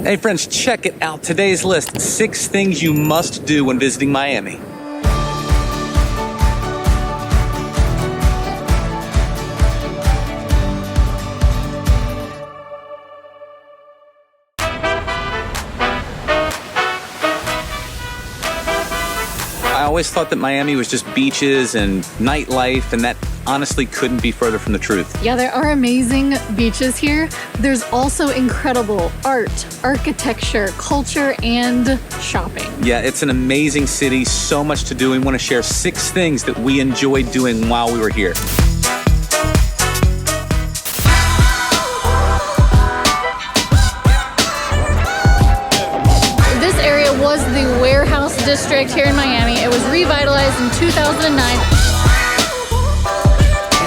Hey friends, check it out. Today's list, 6 things you must do when visiting Miami. I always thought that Miami was just beaches and nightlife, and that honestly couldn't be further from the truth. Yeah, there are amazing beaches here. There's also incredible art, architecture, culture, and shopping. Yeah, it's an amazing city, so much to do. We want to share 6 things that we enjoyed doing while we were here. This area was the warehouse district here in Miami. It was revitalized in 2009.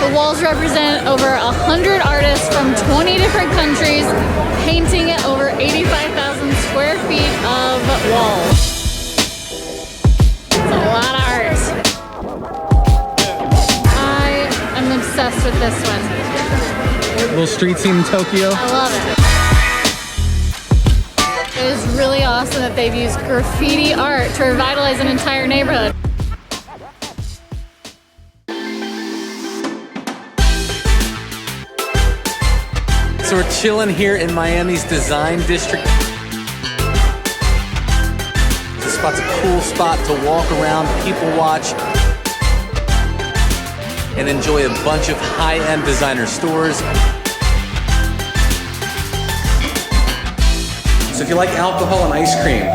The walls represent over 100 artists from 20 different countries, painting over 85,000 square feet of walls. It's a lot of art. I am obsessed with this one. Little street scene in Tokyo. I love it. It is really awesome that they've used graffiti art to revitalize an entire neighborhood. So we're chilling here in Miami's Design District. This spot's a cool spot to walk around, people watch, and enjoy a bunch of high-end designer stores. So if you like alcohol and ice cream,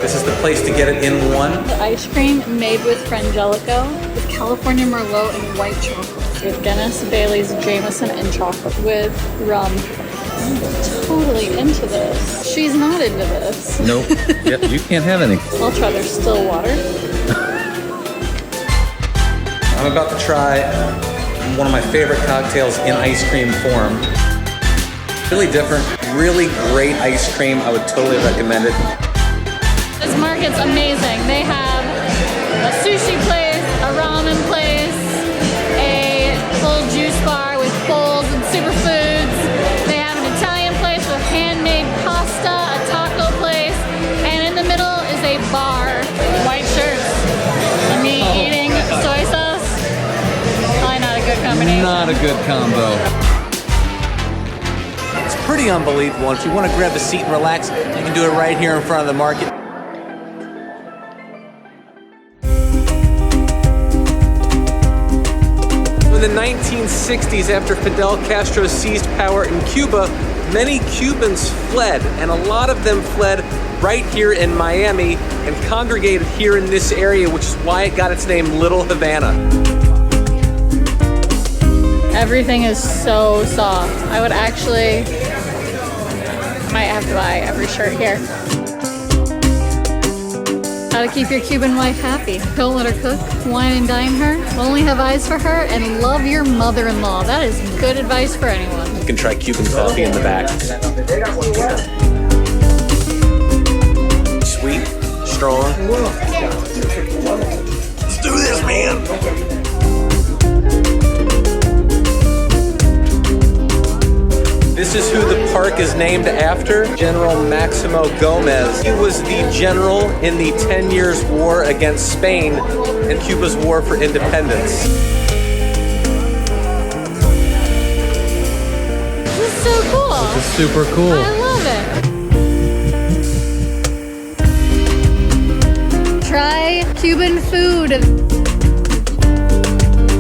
this is the place to get it in one. The ice cream made with Frangelico, with California Merlot and white chocolate, with Guinness, Bailey's, Jameson, and chocolate with rum. I'm totally into this. She's not into this. Nope. Yep, you can't have any. I'll try their still water. I'm about to try one of my favorite cocktails in ice cream form. Really different, really great ice cream. I would totally recommend it. This market's amazing. They have a sushi place, a ramen place, a full juice bar with bowls and superfoods. They have an Italian place with handmade pasta, a taco place, and in the middle is a bar with white shirts. And me eating soy sauce. Probably not a good combination. Not a good combo. It's pretty unbelievable. If you want to grab a seat and relax, you can do it right here in front of the market. In the 1960s, after Fidel Castro seized power in Cuba, many Cubans fled, and a lot of them fled right here in Miami and congregated here in this area, which is why it got its name Little Havana. Everything is so soft. I might have to buy every shirt here. How to keep your Cuban wife happy. Don't let her cook, wine and dine her, only have eyes for her, and love your mother-in-law. That is good advice for anyone. You can try Cuban coffee in the back. Sweet, strong. Let's do this, man! This is who the park is named after, General Maximo Gomez. He was the general in the 10 Years' War against Spain and Cuba's war for independence. This is so cool. This is super cool. I love it. Try Cuban food.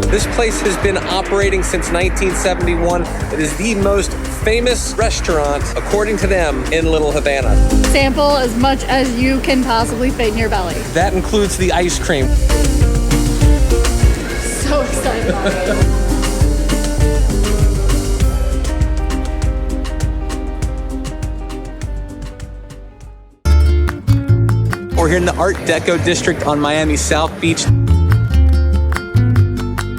This place has been operating since 1971. It is the most famous restaurant, according to them, in Little Havana. Sample as much as you can possibly fit in your belly. That includes the ice cream. So excited. We're here in the Art Deco District on Miami's South Beach.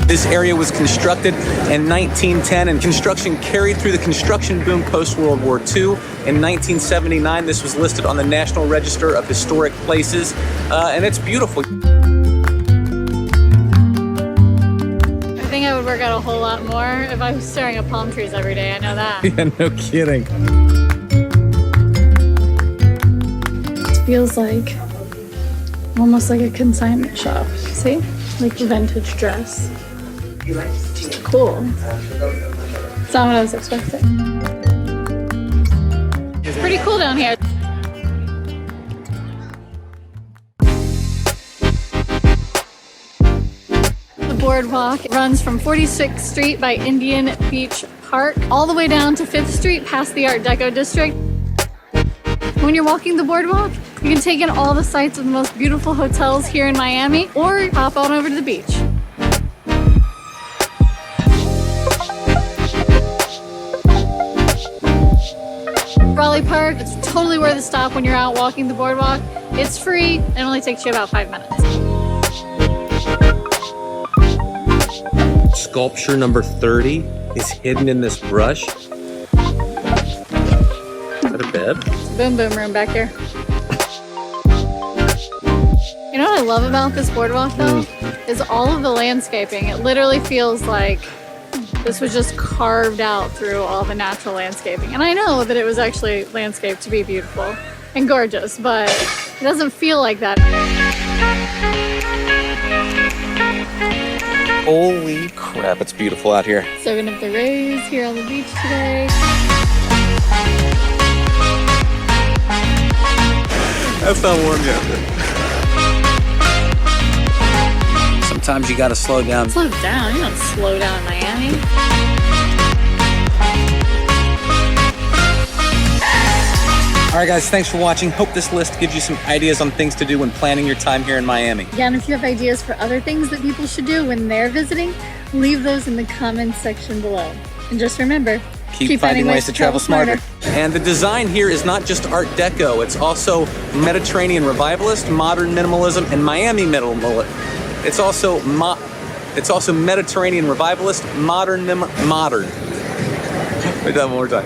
This area was constructed in 1910, and construction carried through the construction boom post-World War II. In 1979, this was listed on the National Register of Historic Places, and it's beautiful. I think I would work out a whole lot more if I was staring at palm trees every day. I know that. Yeah, no kidding. feels like almost like a consignment shop. See? Like vintage dress. Just cool. It's not what I was expecting. It's pretty cool down here. The boardwalk runs from 46th Street by Indian Beach Park all the way down to 5th Street past the Art Deco District. When you're walking the boardwalk, you can take in all the sights of the most beautiful hotels here in Miami or hop on over to the beach. Raleigh Park, it's totally worth a stop when you're out walking the boardwalk. It's free and it only takes you about 5 minutes. Sculpture number 30 is hidden in this brush. Is that a bed? Boom boom room back here. You know what I love about this boardwalk though? Is all of the landscaping. It literally feels like this was just carved out through all the natural landscaping. And I know that it was actually landscaped to be beautiful and gorgeous, but it doesn't feel like that. Holy crap, it's beautiful out here. Soaking up the rays here on the beach today. That's not warm yet. Sometimes you gotta slow down. Slow down, you don't slow down in Miami. All right, guys, thanks for watching. Hope this list gives you some ideas on things to do when planning your time here in Miami. Yeah, and if you have ideas for other things that people should do when they're visiting, leave those in the comments section below. And just remember, keep finding ways to travel smarter. And the design here is not just Art Deco, it's also Mediterranean Revivalist, Modern Minimalism, and Miami Minimalism. It's also Mediterranean Revivalist, Modern. Wait, that one more time.